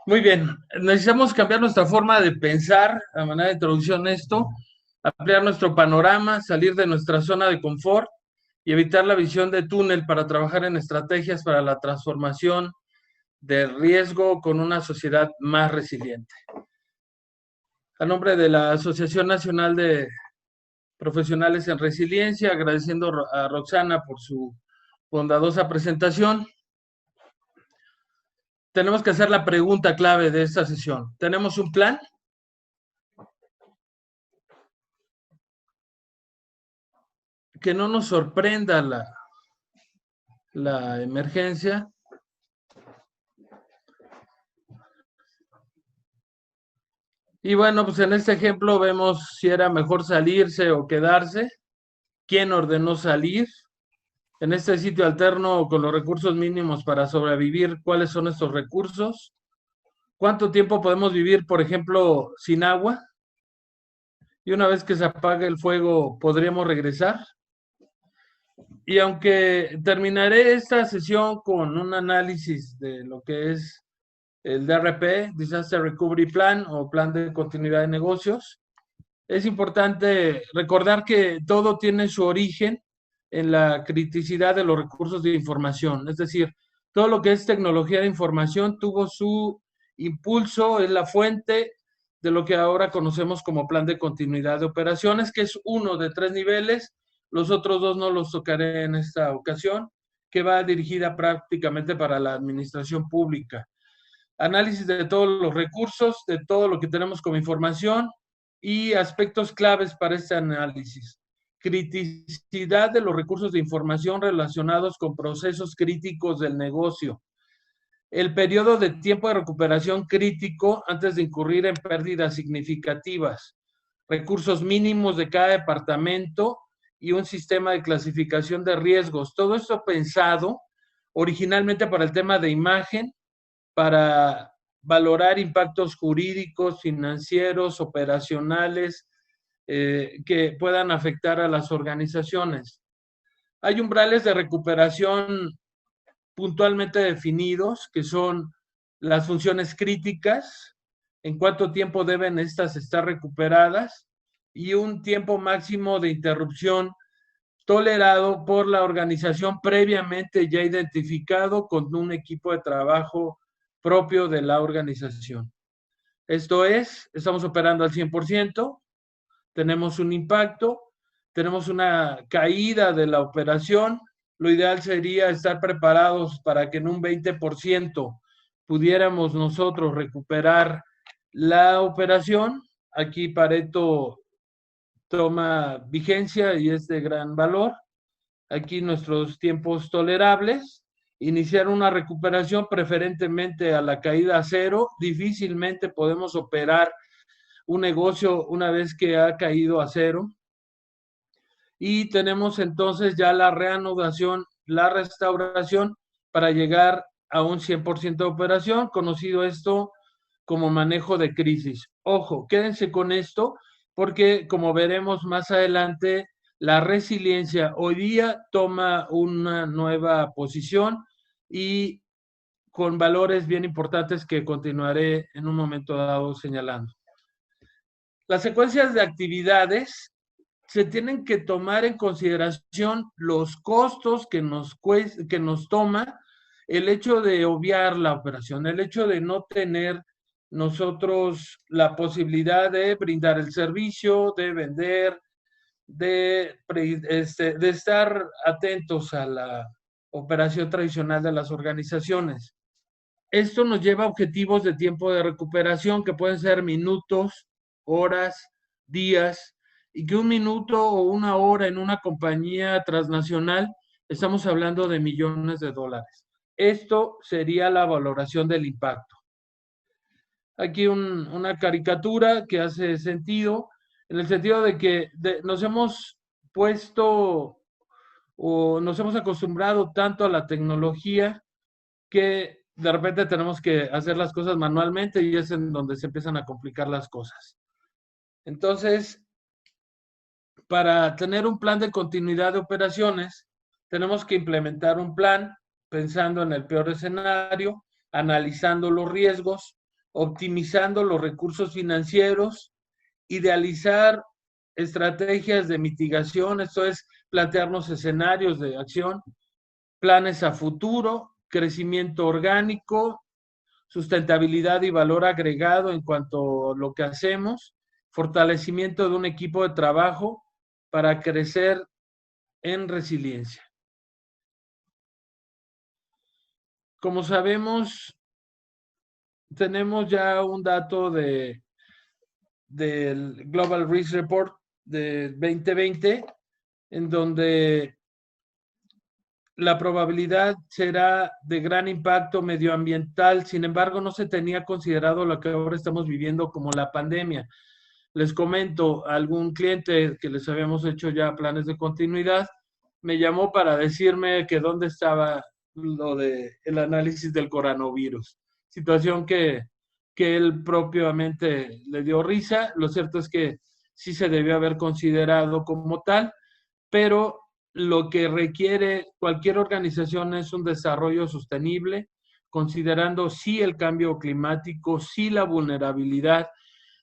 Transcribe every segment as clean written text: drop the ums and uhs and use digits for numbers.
Muy bien, necesitamos cambiar nuestra forma de pensar, a manera de introducción esto, ampliar nuestro panorama, salir de nuestra zona de confort y evitar la visión de túnel para trabajar en estrategias para la transformación de riesgo con una sociedad más resiliente. A nombre de la Asociación Nacional de Profesionales en Resiliencia, agradeciendo a Roxana por su bondadosa presentación, tenemos que hacer la pregunta clave de esta sesión. ¿Tenemos un plan? Que no nos sorprenda la emergencia. Y bueno, pues en este ejemplo vemos si era mejor salirse o quedarse, quién ordenó salir. En este sitio alterno con los recursos mínimos para sobrevivir, ¿cuáles son estos recursos? ¿Cuánto tiempo podemos vivir, por ejemplo, sin agua? Y una vez que se apague el fuego, ¿podríamos regresar? Y aunque terminaré esta sesión con un análisis de lo que es el DRP, Disaster Recovery Plan o Plan de Continuidad de Negocios, es importante recordar que todo tiene su origen en la criticidad de los recursos de información. Es decir, todo lo que es tecnología de información tuvo su impulso en la fuente de lo que ahora conocemos como plan de continuidad de operaciones, que es uno de 3 niveles. Los otros 2 no los tocaré en esta ocasión, que va dirigida prácticamente para la administración pública. Análisis de todos los recursos, de todo lo que tenemos como información y aspectos claves para este análisis. Criticidad de los recursos de información relacionados con procesos críticos del negocio. El periodo de tiempo de recuperación crítico antes de incurrir en pérdidas significativas. Recursos mínimos de cada departamento y un sistema de clasificación de riesgos. Todo esto pensado originalmente para el tema de imagen, para valorar impactos jurídicos, financieros, operacionales, que puedan afectar a las organizaciones. Hay umbrales de recuperación puntualmente definidos, que son las funciones críticas, en cuánto tiempo deben estas estar recuperadas, y un tiempo máximo de interrupción tolerado por la organización previamente ya identificado con un equipo de trabajo propio de la organización. Esto es, estamos operando al 100%, tenemos un impacto, tenemos una caída de la operación. Lo ideal sería estar preparados para que en un 20% pudiéramos nosotros recuperar la operación. Aquí Pareto toma vigencia y es de gran valor. Aquí nuestros tiempos tolerables. Iniciar una recuperación preferentemente a la caída a cero. Difícilmente podemos operar un negocio una vez que ha caído a cero. Y tenemos entonces ya la reanudación, la restauración para llegar a un 100% de operación, conocido esto como manejo de crisis. Ojo, quédense con esto porque como veremos más adelante, la resiliencia hoy día toma una nueva posición y con valores bien importantes que continuaré en un momento dado señalando. Las secuencias de actividades se tienen que tomar en consideración los costos que nos toma el hecho de obviar la operación, el hecho de no tener nosotros la posibilidad de brindar el servicio, de vender, de estar atentos a la operación tradicional de las organizaciones. Esto nos lleva a objetivos de tiempo de recuperación que pueden ser minutos, horas, días, y que un minuto o una hora en una compañía transnacional, estamos hablando de millones de dólares. Esto sería la valoración del impacto. Aquí una caricatura que hace sentido, en el sentido de que nos hemos puesto o nos hemos acostumbrado tanto a la tecnología que de repente tenemos que hacer las cosas manualmente y es en donde se empiezan a complicar las cosas. Entonces, para tener un plan de continuidad de operaciones, tenemos que implementar un plan pensando en el peor escenario, analizando los riesgos, optimizando los recursos financieros, idealizar estrategias de mitigación, esto es plantearnos escenarios de acción, planes a futuro, crecimiento orgánico, sustentabilidad y valor agregado en cuanto a lo que hacemos, fortalecimiento de un equipo de trabajo para crecer en resiliencia. Como sabemos, tenemos ya un dato del Global Risk Report de 2020, en donde la probabilidad será de gran impacto medioambiental. Sin embargo, no se tenía considerado lo que ahora estamos viviendo como la pandemia. Les comento, algún cliente que les habíamos hecho ya planes de continuidad, me llamó para decirme que dónde estaba lo del análisis del coronavirus. Situación que él propiamente le dio risa. Lo cierto es que sí se debió haber considerado como tal, pero lo que requiere cualquier organización es un desarrollo sostenible, considerando sí el cambio climático, sí la vulnerabilidad,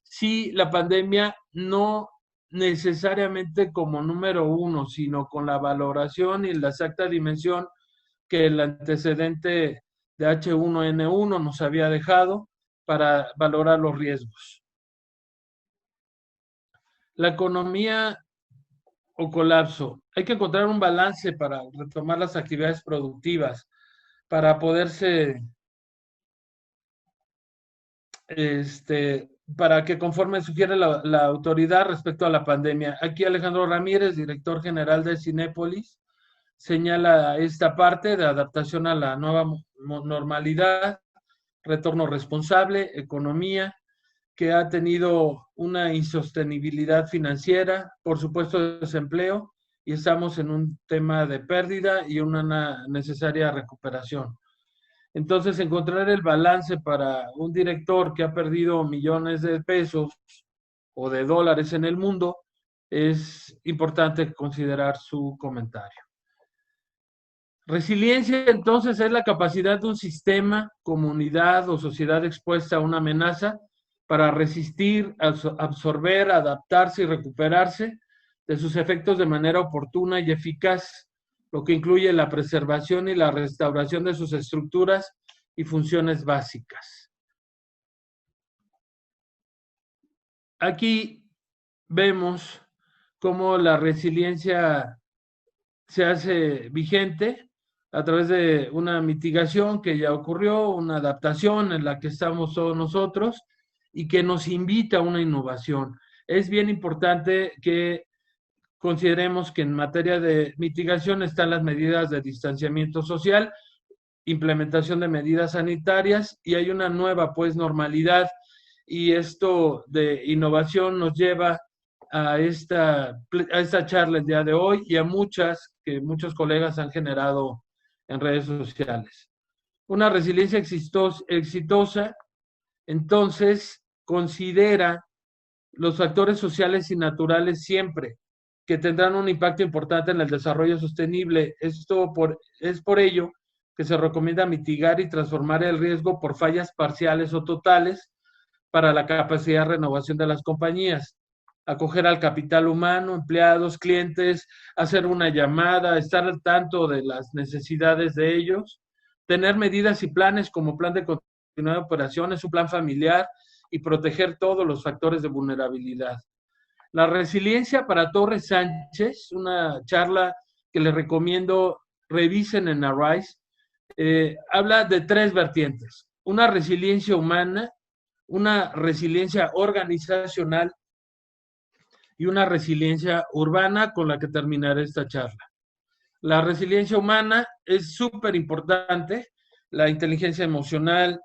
sí la pandemia, no necesariamente como número uno, sino con la valoración y la exacta dimensión que el antecedente de H1N1 nos había dejado para valorar los riesgos. La economía o colapso. Hay que encontrar un balance para retomar las actividades productivas, para poderse, para que conforme sugiere la autoridad respecto a la pandemia. Aquí Alejandro Ramírez, director general de Cinépolis, señala esta parte de adaptación a la nueva normalidad, retorno responsable, economía, que ha tenido una insostenibilidad financiera, por supuesto desempleo, y estamos en un tema de pérdida y una necesaria recuperación. Entonces, encontrar el balance para un director que ha perdido millones de pesos o de dólares en el mundo, es importante considerar su comentario. Resiliencia, entonces, es la capacidad de un sistema, comunidad o sociedad expuesta a una amenaza para resistir, absorber, adaptarse y recuperarse de sus efectos de manera oportuna y eficaz, lo que incluye la preservación y la restauración de sus estructuras y funciones básicas. Aquí vemos cómo la resiliencia se hace vigente a través de una mitigación que ya ocurrió, una adaptación en la que estamos todos nosotros y que nos invita a una innovación. Es bien importante que consideremos que en materia de mitigación están las medidas de distanciamiento social, implementación de medidas sanitarias y hay una nueva, pues, normalidad, y esto de innovación nos lleva a esta charla el día de hoy y a muchas que muchos colegas han generado en redes sociales. Una resiliencia exitosa, entonces, considera los factores sociales y naturales siempre, que tendrán un impacto importante en el desarrollo sostenible. Es por ello que se recomienda mitigar y transformar el riesgo por fallas parciales o totales para la capacidad de renovación de las compañías. Acoger al capital humano, empleados, clientes, hacer una llamada, estar al tanto de las necesidades de ellos, tener medidas y planes como plan de continuidad de operaciones, un plan familiar y proteger todos los factores de vulnerabilidad. La resiliencia para Torres Sánchez, una charla que les recomiendo revisen en Arise, habla de tres vertientes: una resiliencia humana, una resiliencia organizacional y una resiliencia urbana, con la que terminaré esta charla. La resiliencia humana es súper importante, la inteligencia emocional,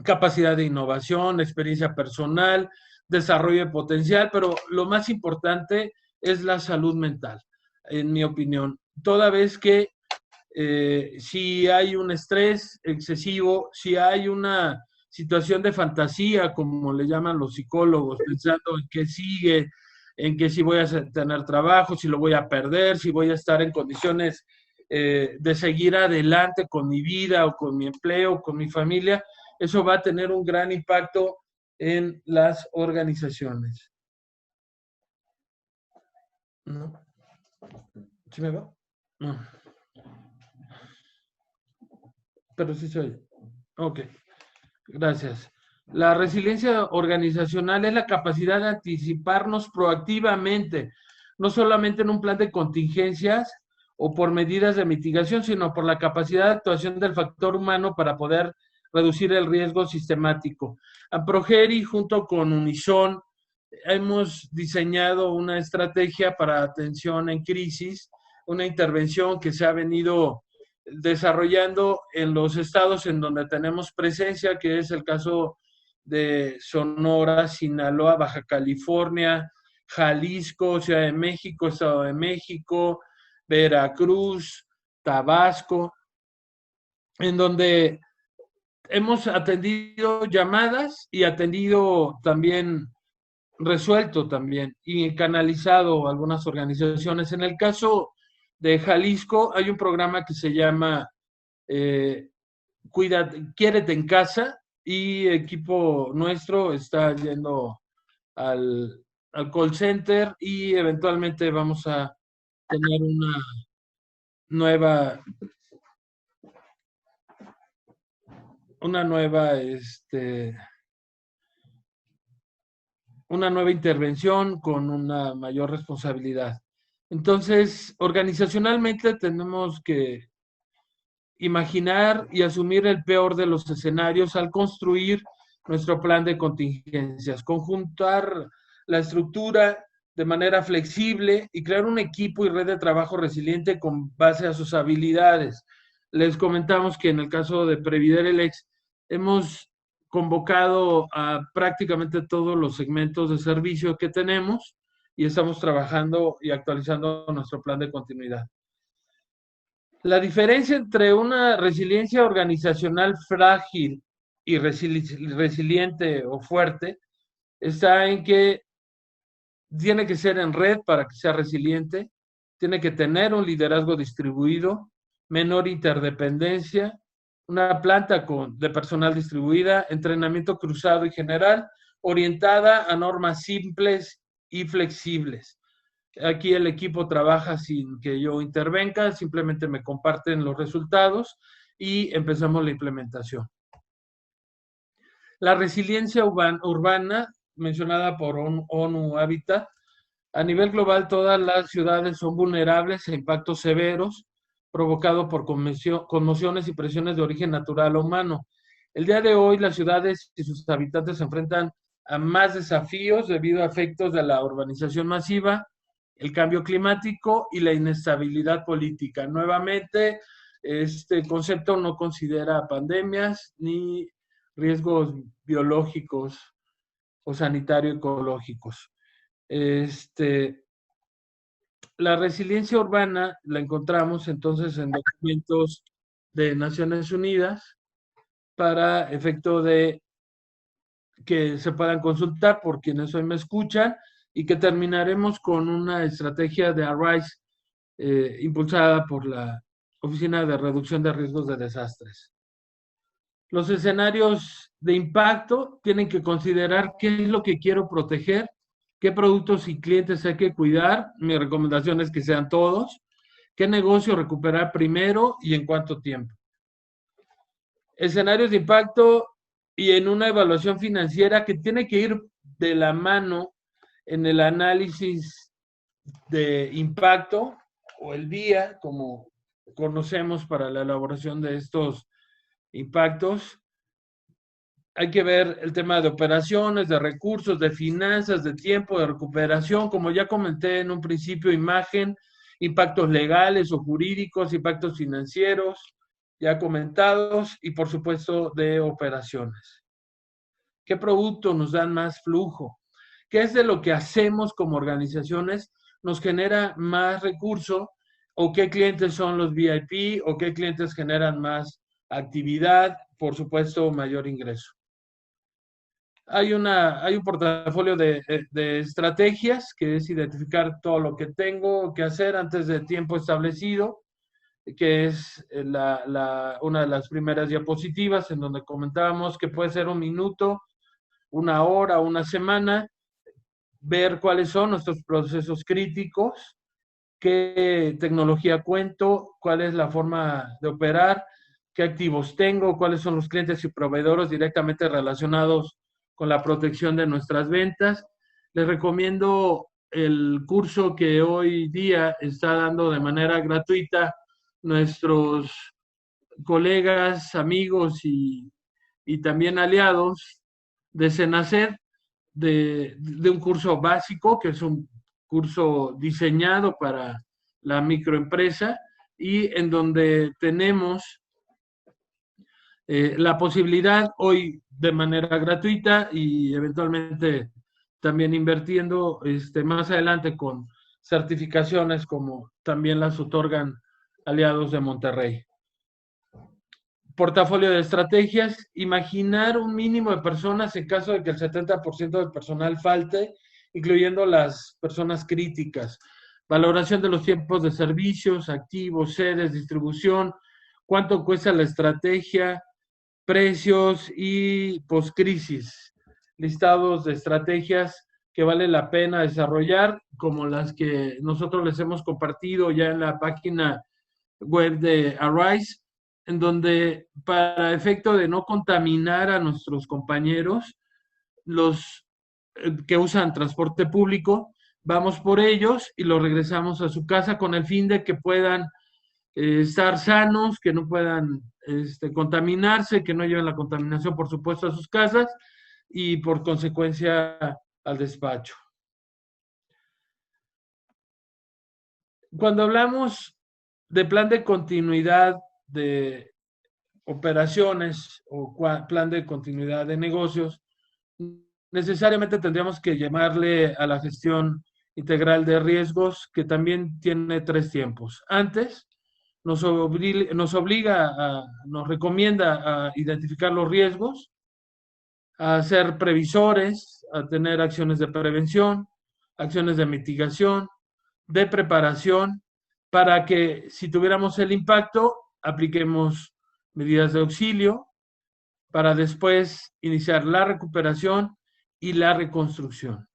capacidad de innovación, experiencia personal, desarrollo de potencial, pero lo más importante es la salud mental, en mi opinión. Toda vez que si hay un estrés excesivo, si hay una situación de fantasía, como le llaman los psicólogos, pensando en qué sigue, en que si voy a tener trabajo, si lo voy a perder, si voy a estar en condiciones de seguir adelante con mi vida o con mi empleo, con mi familia, Eso va a tener un gran impacto en las organizaciones. ¿No? ¿Sí me va? No. Pero sí se oye. Ok, gracias. La resiliencia organizacional es la capacidad de anticiparnos proactivamente, no solamente en un plan de contingencias o por medidas de mitigación, sino por la capacidad de actuación del factor humano para poder reducir el riesgo sistemático. Progeri, junto con Unison, hemos diseñado una estrategia para atención en crisis, una intervención que se ha venido desarrollando en los estados en donde tenemos presencia, que es el caso de Sonora, Sinaloa, Baja California, Jalisco, Ciudad de México, Estado de México, Veracruz, Tabasco, en donde hemos atendido llamadas y atendido también, resuelto también y canalizado algunas organizaciones. En el caso de Jalisco hay un programa que se llama Quiérete en casa, y equipo nuestro está yendo al call center y eventualmente vamos a tener nueva, una nueva, una nueva intervención con una mayor responsabilidad. Entonces, organizacionalmente tenemos que imaginar y asumir el peor de los escenarios al construir nuestro plan de contingencias, conjuntar la estructura de manera flexible y crear un equipo y red de trabajo resiliente con base a sus habilidades. Les comentamos que en el caso de Previderelex hemos convocado a prácticamente todos los segmentos de servicio que tenemos y estamos trabajando y actualizando nuestro plan de continuidad. La diferencia entre una resiliencia organizacional frágil y resiliente o fuerte está en que tiene que ser en red para que sea resiliente, tiene que tener un liderazgo distribuido, menor interdependencia, una planta de personal distribuida, entrenamiento cruzado y general, orientada a normas simples y flexibles. Aquí el equipo trabaja sin que yo intervenga, simplemente me comparten los resultados y empezamos la implementación. La resiliencia urbana, mencionada por ONU Habitat, a nivel global todas las ciudades son vulnerables a impactos severos provocados por conmociones y presiones de origen natural o humano. El día de hoy las ciudades y sus habitantes se enfrentan a más desafíos debido a efectos de la urbanización masiva, el cambio climático y la inestabilidad política. Nuevamente, este concepto no considera pandemias ni riesgos biológicos o sanitario-ecológicos. La resiliencia urbana la encontramos entonces en documentos de Naciones Unidas para efecto de que se puedan consultar por quienes hoy me escuchan y que terminaremos con una estrategia de ARISE impulsada por la Oficina de Reducción de Riesgos de Desastres. Los escenarios de impacto tienen que considerar qué es lo que quiero proteger, qué productos y clientes hay que cuidar. Mi recomendación es que sean todos. ¿Qué negocio recuperar primero y en cuánto tiempo? Escenarios de impacto y en una evaluación financiera que tiene que ir de la mano en el análisis de impacto o el día, como conocemos para la elaboración de estos impactos. Hay que ver el tema de operaciones, de recursos, de finanzas, de tiempo, de recuperación, como ya comenté en un principio, imagen, impactos legales o jurídicos, impactos financieros, ya comentados, y por supuesto de operaciones. ¿Qué productos nos dan más flujo? ¿Qué es de lo que hacemos como organizaciones nos genera más recurso? ¿O qué clientes son los VIP? ¿O qué clientes generan más actividad? Por supuesto, mayor ingreso. Hay un portafolio de estrategias que es identificar todo lo que tengo que hacer antes de tiempo establecido, que es una de las primeras diapositivas en donde comentábamos que puede ser un minuto, una hora, una semana, ver cuáles son nuestros procesos críticos, qué tecnología cuento, cuál es la forma de operar, qué activos tengo, cuáles son los clientes y proveedores directamente relacionados con la protección de nuestras ventas. Les recomiendo el curso que hoy día está dando de manera gratuita nuestros colegas, amigos y también aliados de Senacet, de un curso básico, que es un curso diseñado para la microempresa y en donde tenemos la posibilidad hoy de manera gratuita y eventualmente también invirtiendo más adelante con certificaciones como también las otorgan aliados de Monterrey. Portafolio de estrategias, imaginar un mínimo de personas en caso de que el 70% del personal falte, incluyendo las personas críticas. Valoración de los tiempos de servicios, activos, sedes, distribución, cuánto cuesta la estrategia, precios y poscrisis. Listados de estrategias que vale la pena desarrollar, como las que nosotros les hemos compartido ya en la página web de Arise, en donde para efecto de no contaminar a nuestros compañeros, los que usan transporte público, vamos por ellos y los regresamos a su casa con el fin de que puedan estar sanos, que no puedan contaminarse, que no lleven la contaminación, por supuesto, a sus casas y por consecuencia al despacho. Cuando hablamos de plan de continuidad de operaciones o plan de continuidad de negocios, necesariamente tendríamos que llamarle a la gestión integral de riesgos, que también tiene 3 tiempos. Antes, nos recomienda a identificar los riesgos, a ser previsores, a tener acciones de prevención, acciones de mitigación, de preparación, para que si tuviéramos el impacto, apliquemos medidas de auxilio, para después iniciar la recuperación y la reconstrucción.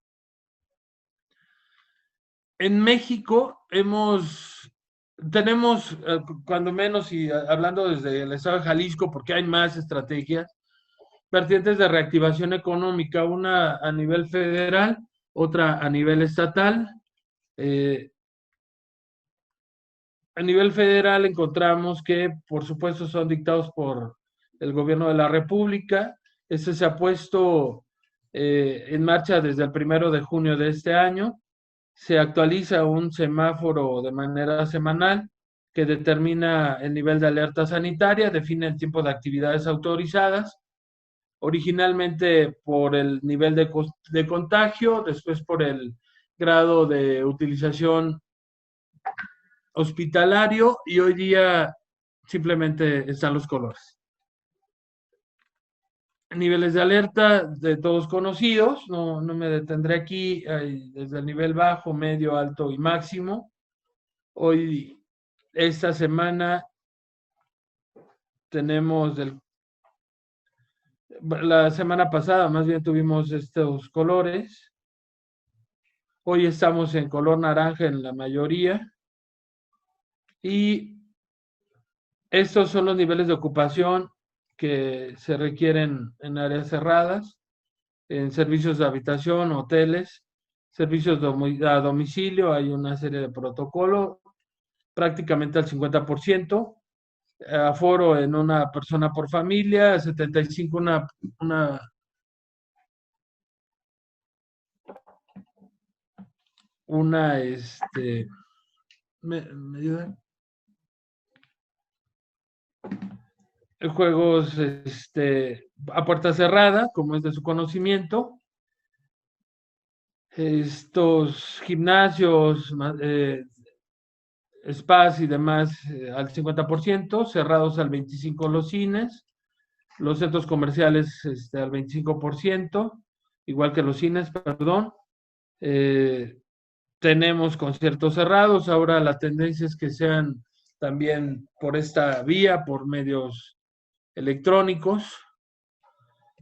En México tenemos, cuando menos, y hablando desde el estado de Jalisco, porque hay más estrategias, vertientes de reactivación económica, una a nivel federal, otra a nivel estatal. A nivel federal encontramos que, por supuesto, son dictados por el gobierno de la República. Este se ha puesto en marcha desde el 1 de junio de este año. Se actualiza un semáforo de manera semanal que determina el nivel de alerta sanitaria, define el tiempo de actividades autorizadas, originalmente por el nivel de contagio, después por el grado de utilización hospitalario y hoy día simplemente están los colores. Niveles de alerta de todos conocidos, no me detendré aquí, desde el nivel bajo, medio, alto y máximo. Hoy, esta semana, tenemos la semana pasada más bien tuvimos estos colores. Hoy estamos en color naranja en la mayoría. Y estos son los niveles de ocupación que se requieren en áreas cerradas, en servicios de habitación, hoteles, servicios a domicilio, hay una serie de protocolos, prácticamente al 50%, aforo en una persona por familia, 75 ¿me ayudan? Juegos a puerta cerrada, como es de su conocimiento. Estos gimnasios, spas y demás al 50%, cerrados al 25% los cines, los centros comerciales al 25%, igual que los cines, perdón. Tenemos conciertos cerrados, ahora la tendencia es que sean también por esta vía, por medios electrónicos.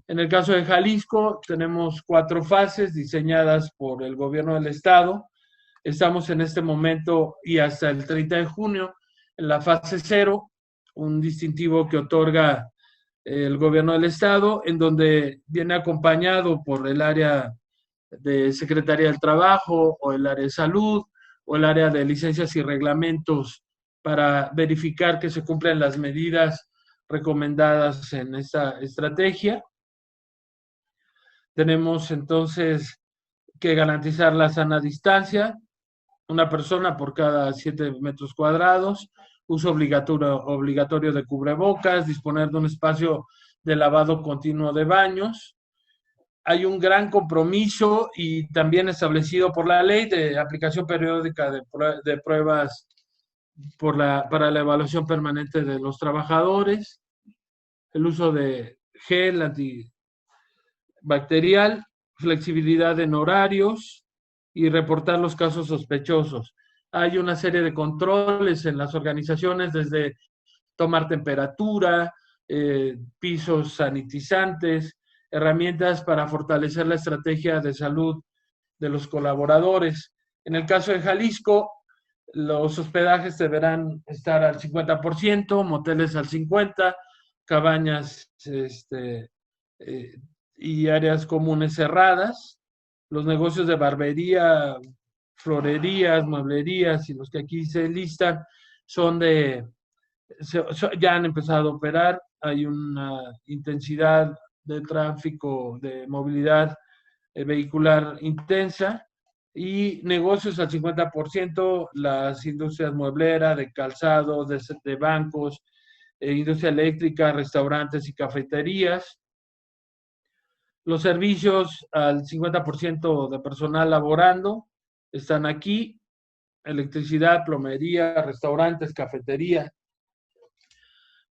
En el caso de Jalisco, tenemos 4 fases diseñadas por el gobierno del estado. Estamos en este momento y hasta el 30 de junio en la fase 0, un distintivo que otorga el gobierno del estado, en donde viene acompañado por el área de Secretaría del Trabajo o el área de Salud o el área de licencias y reglamentos para verificar que se cumplen las medidas recomendadas en esta estrategia. Tenemos entonces que garantizar la sana distancia, una persona por cada 7 metros cuadrados, uso obligatorio de cubrebocas, disponer de un espacio de lavado continuo de baños. Hay un gran compromiso y también establecido por la ley de aplicación periódica de pruebas para la evaluación permanente de los trabajadores, el uso de gel antibacterial, flexibilidad en horarios y reportar los casos sospechosos. Hay una serie de controles en las organizaciones, desde tomar temperatura, pisos sanitizantes, herramientas para fortalecer la estrategia de salud de los colaboradores. En el caso de Jalisco, los hospedajes deberán estar al 50%, moteles al 50%, cabañas y áreas comunes cerradas. Los negocios de barbería, florerías, mueblerías y los que aquí se listan ya han empezado a operar. Hay una intensidad de tráfico, de movilidad vehicular intensa, y negocios al 50%, las industrias muebleras, de calzado, de bancos, industria eléctrica, restaurantes y cafeterías. Los servicios al 50% de personal laborando están aquí: electricidad, plomería, restaurantes, cafetería.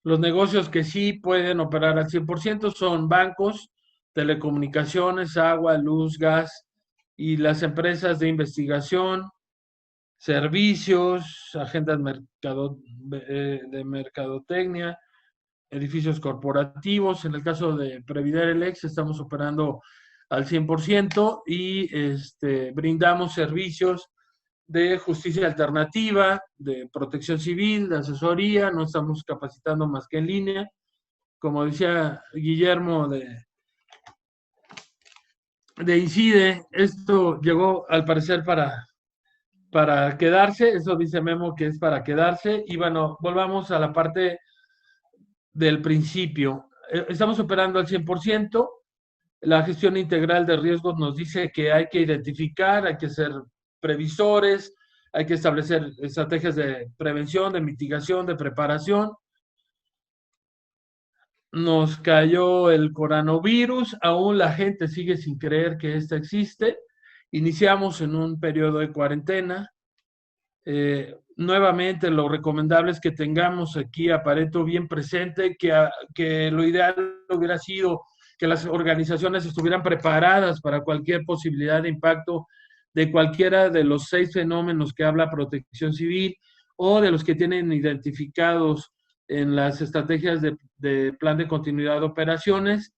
Los negocios que sí pueden operar al 100% son bancos, telecomunicaciones, agua, luz, gas, y las empresas de investigación, servicios, agendas de mercadotecnia, edificios corporativos. En el caso de Previderex estamos operando al 100% y brindamos servicios de justicia alternativa, de protección civil, de asesoría. No estamos capacitando más que en línea. Como decía Guillermo de INCIDE, esto llegó al parecer para quedarse. Eso dice Memo, que es para quedarse. Y bueno, volvamos a la parte del principio. Estamos operando al 100%. La gestión integral de riesgos nos dice que hay que identificar, hay que ser previsores, hay que establecer estrategias de prevención, de mitigación, de preparación. Nos cayó el coronavirus, aún la gente sigue sin creer que esto existe. Iniciamos en un periodo de cuarentena. Nuevamente, lo recomendable es que tengamos aquí a Pareto bien presente, que lo ideal hubiera sido que las organizaciones estuvieran preparadas para cualquier posibilidad de impacto de cualquiera de los 6 fenómenos que habla Protección Civil, o de los que tienen identificados en las estrategias de plan de continuidad de operaciones,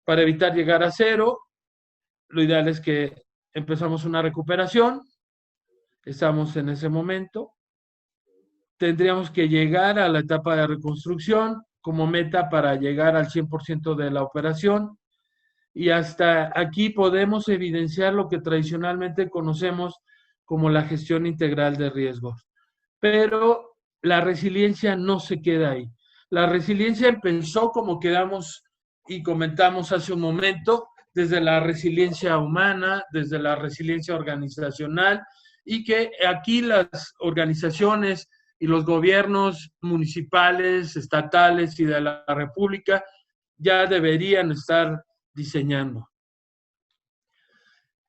para evitar llegar a 0. Lo ideal es que empezamos una recuperación. Estamos en ese momento. Tendríamos que llegar a la etapa de reconstrucción como meta para llegar al 100% de la operación. Y hasta aquí podemos evidenciar lo que tradicionalmente conocemos como la gestión integral de riesgos. Pero la resiliencia no se queda ahí. La resiliencia empezó, como quedamos y comentamos hace un momento, desde la resiliencia humana, desde la resiliencia organizacional, y que aquí las organizaciones y los gobiernos municipales, estatales y de la República ya deberían estar diseñando.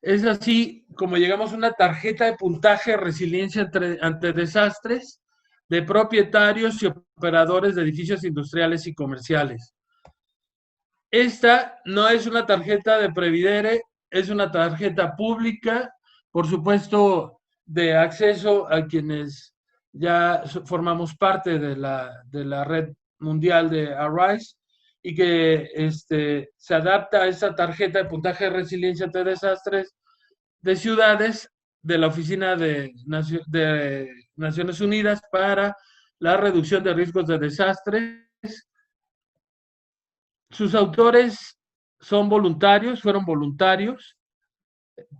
Es así como llegamos a una tarjeta de puntaje de resiliencia ante desastres de propietarios y operadores de edificios industriales y comerciales. Esta no es una tarjeta de Previdere, es una tarjeta pública, por supuesto, de acceso a quienes ya formamos parte de la red mundial de Arise y que se adapta a esta tarjeta de puntaje de resiliencia ante desastres de ciudades de la Oficina de Naciones Unidas para la reducción de riesgos de desastres. Sus autores son voluntarios, fueron voluntarios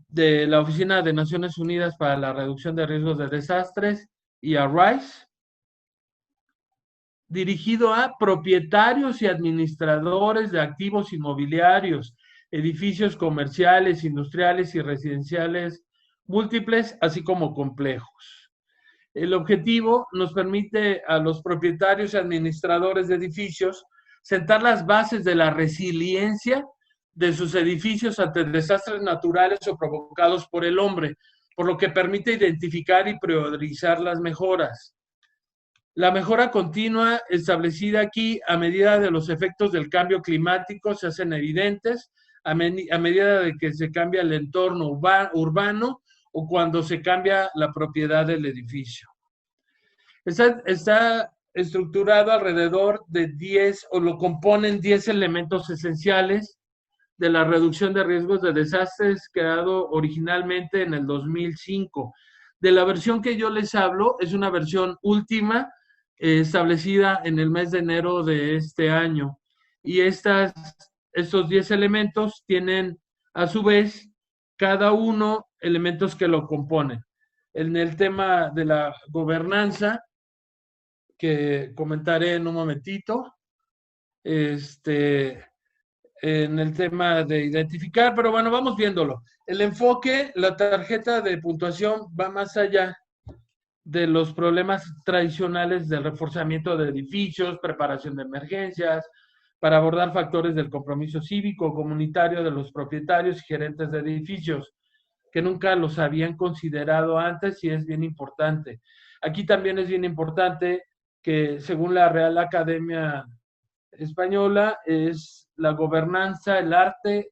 de la Oficina de Naciones Unidas para la Reducción de Riesgos de Desastres y Arise, dirigido a propietarios y administradores de activos inmobiliarios, edificios comerciales, industriales y residenciales múltiples, así como complejos. El objetivo nos permite a los propietarios y administradores de edificios sentar las bases de la resiliencia de sus edificios ante desastres naturales o provocados por el hombre, por lo que permite identificar y priorizar las mejoras. La mejora continua establecida aquí a medida de los efectos del cambio climático se hacen evidentes, a medida de que se cambia el entorno urbano o cuando se cambia la propiedad del edificio. Está estructurado alrededor de 10, o lo componen 10 elementos esenciales de la reducción de riesgos de desastres, creado originalmente en el 2005. De la versión que yo les hablo, es una versión última, establecida en el mes de enero de este año. Y estos 10 elementos tienen, a su vez, cada uno elementos que lo componen. En el tema de la gobernanza, que comentaré en un momentito, en el tema de identificar, pero bueno, vamos viéndolo. El enfoque, la tarjeta de puntuación va más allá de los problemas tradicionales del reforzamiento de edificios, preparación de emergencias, para abordar factores del compromiso cívico comunitario de los propietarios y gerentes de edificios, que nunca los habían considerado antes y es bien importante. Aquí también es bien importante que, según la Real Academia Española, es la gobernanza, el arte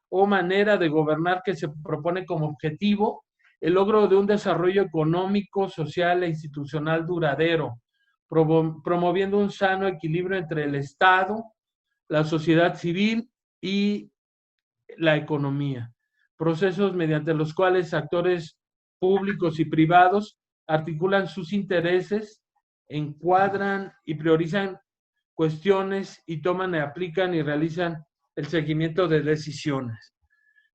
o manera de gobernar que se propone como objetivo el logro de un desarrollo económico, social e institucional duradero, promoviendo un sano equilibrio entre el Estado, la sociedad civil y la economía. Procesos mediante los cuales actores públicos y privados articulan sus intereses, encuadran y priorizan cuestiones y toman, aplican y realizan el seguimiento de decisiones.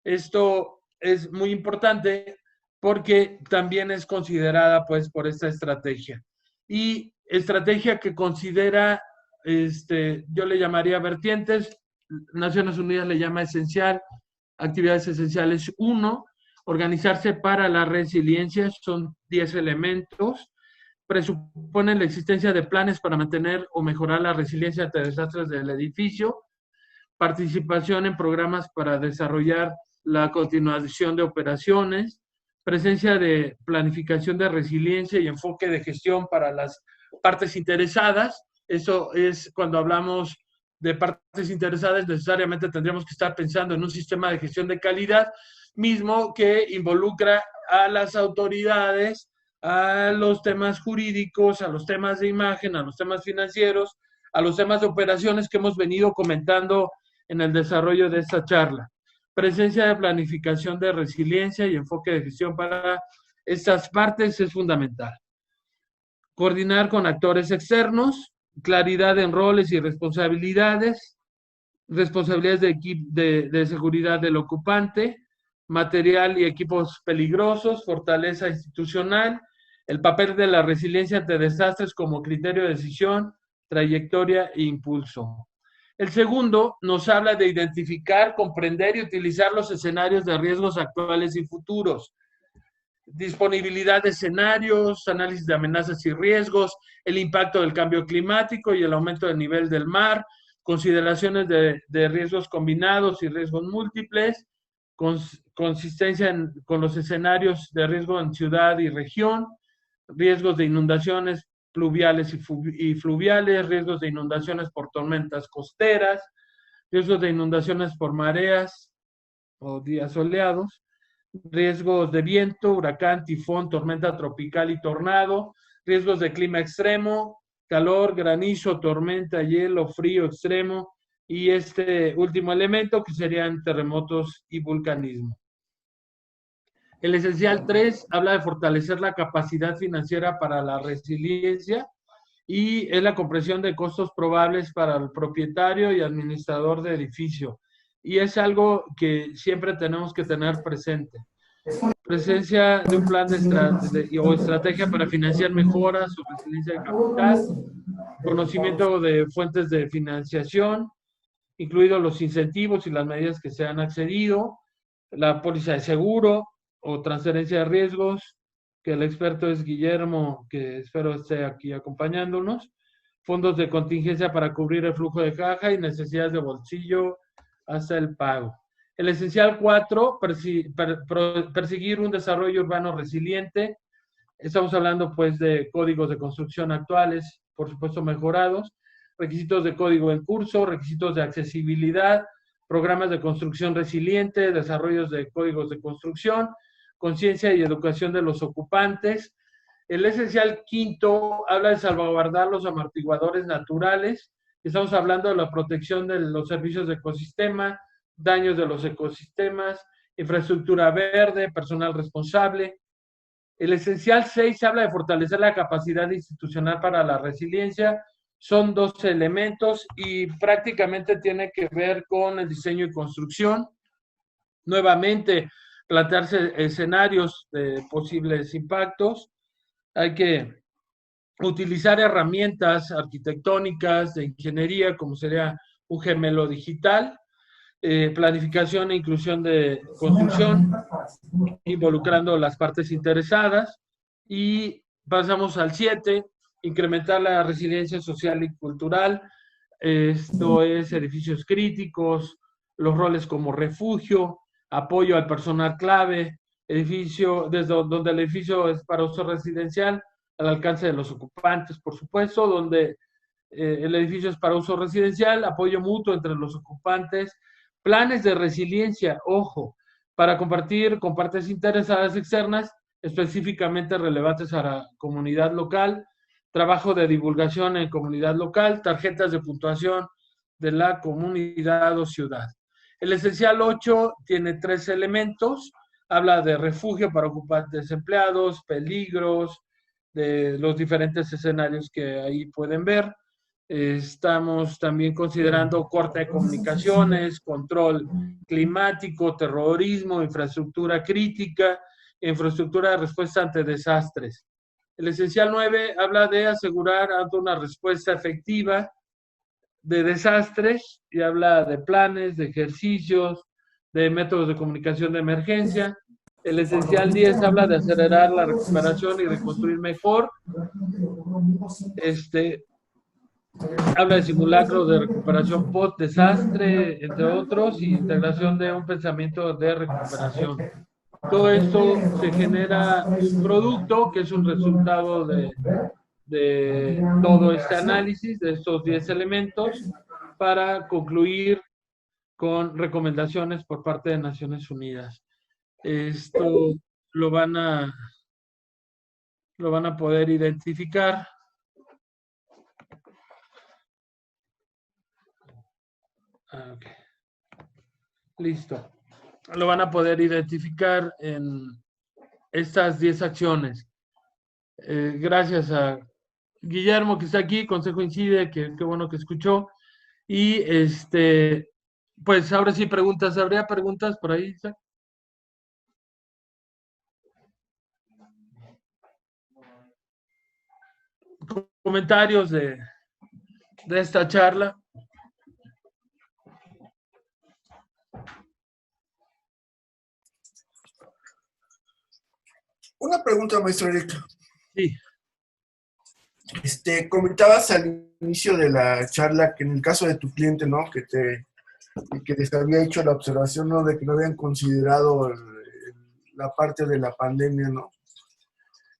Esto es muy importante porque también es considerada pues por esta estrategia. Y estrategia que considera, yo le llamaría vertientes, Naciones Unidas le llama esencial, actividades esenciales 1, organizarse para la resiliencia, son 10 elementos, presuponen la existencia de planes para mantener o mejorar la resiliencia ante desastres del edificio, participación en programas para desarrollar la continuación de operaciones, presencia de planificación de resiliencia y enfoque de gestión para las partes interesadas. Eso es cuando hablamos de partes interesadas, necesariamente tendríamos que estar pensando en un sistema de gestión de calidad mismo que involucra a las autoridades, a los temas jurídicos, a los temas de imagen, a los temas financieros, a los temas de operaciones que hemos venido comentando en el desarrollo de esta charla. Presencia de planificación de resiliencia y enfoque de gestión para estas partes es fundamental. Coordinar con actores externos, claridad en roles y responsabilidades, responsabilidades de seguridad del ocupante, material y equipos peligrosos, fortaleza institucional, el papel de la resiliencia ante desastres como criterio de decisión, trayectoria e impulso. El segundo nos habla de identificar, comprender y utilizar los escenarios de riesgos actuales y futuros. Disponibilidad de escenarios, análisis de amenazas y riesgos, el impacto del cambio climático y el aumento del nivel del mar, consideraciones de riesgos combinados y riesgos múltiples, consistencia con los escenarios de riesgo en ciudad y región, riesgos de inundaciones pluviales y fluviales, riesgos de inundaciones por tormentas costeras, riesgos de inundaciones por mareas o días soleados, riesgos de viento, huracán, tifón, tormenta tropical y tornado, riesgos de clima extremo, calor, granizo, tormenta, hielo, frío extremo, y este último elemento que serían terremotos y vulcanismo. El esencial 3 habla de fortalecer la capacidad financiera para la resiliencia y es la comprensión de costos probables para el propietario y administrador de edificio. Y es algo que siempre tenemos que tener presente. Presencia de un plan o estrategia para financiar mejoras o resiliencia de capital, conocimiento de fuentes de financiación, incluidos los incentivos y las medidas que se han accedido, la póliza de seguro o transferencia de riesgos, que el experto es Guillermo, que espero esté aquí acompañándonos, fondos de contingencia para cubrir el flujo de caja y necesidades de bolsillo hasta el pago. El esencial 4, perseguir un desarrollo urbano resiliente. Estamos hablando pues de códigos de construcción actuales, por supuesto mejorados, requisitos de código en curso, requisitos de accesibilidad, programas de construcción resiliente, desarrollos de códigos de construcción, conciencia y educación de los ocupantes. El esencial 5 habla de salvaguardar los amortiguadores naturales. Estamos hablando de la protección de los servicios de ecosistema, daños de los ecosistemas, infraestructura verde, personal responsable. El esencial 6 habla de fortalecer la capacidad institucional para la resiliencia. Son 2 elementos y prácticamente tiene que ver con el diseño y construcción. Nuevamente, plantearse escenarios de posibles impactos. Hay que utilizar herramientas arquitectónicas de ingeniería, como sería un gemelo digital, planificación e inclusión de construcción, involucrando las partes interesadas. Y pasamos al 7, incrementar la resiliencia social y cultural. Esto es edificios críticos, los roles como refugio, apoyo al personal clave, edificio, desde donde el edificio es para uso residencial, al alcance de los ocupantes, por supuesto, donde el edificio es para uso residencial, apoyo mutuo entre los ocupantes, planes de resiliencia, ojo, para compartir con partes interesadas externas, específicamente relevantes a la comunidad local, trabajo de divulgación en comunidad local, tarjetas de puntuación de la comunidad o ciudad. El esencial 8 tiene 3 elementos, habla de refugio para ocupantes desempleados, peligros, de los diferentes escenarios que ahí pueden ver. Estamos también considerando corte de comunicaciones, control climático, terrorismo, infraestructura crítica, infraestructura de respuesta ante desastres. El esencial 9 habla de asegurar una respuesta efectiva de desastres y habla de planes, de ejercicios, de métodos de comunicación de emergencia. El esencial 10 habla de acelerar la recuperación y reconstruir mejor. Habla de simulacro de recuperación post-desastre, entre otros, y integración de un pensamiento de recuperación. Todo esto se genera un producto que es un resultado de todo este análisis, de estos 10 elementos, para concluir con recomendaciones por parte de Naciones Unidas. Esto lo van a poder identificar. Okay. Listo. Lo van a poder identificar en estas 10 acciones. Gracias a Guillermo que está aquí, Consejo Incide, qué bueno que escuchó. Y pues ahora sí preguntas, ¿habría preguntas por ahí, Isaac? Comentarios de esta charla. Una pregunta, maestro Eric. Sí. Comentabas al inicio de la charla que en el caso de tu cliente, ¿no? Que les había hecho la observación, ¿no? De que no habían considerado la parte de la pandemia, ¿no?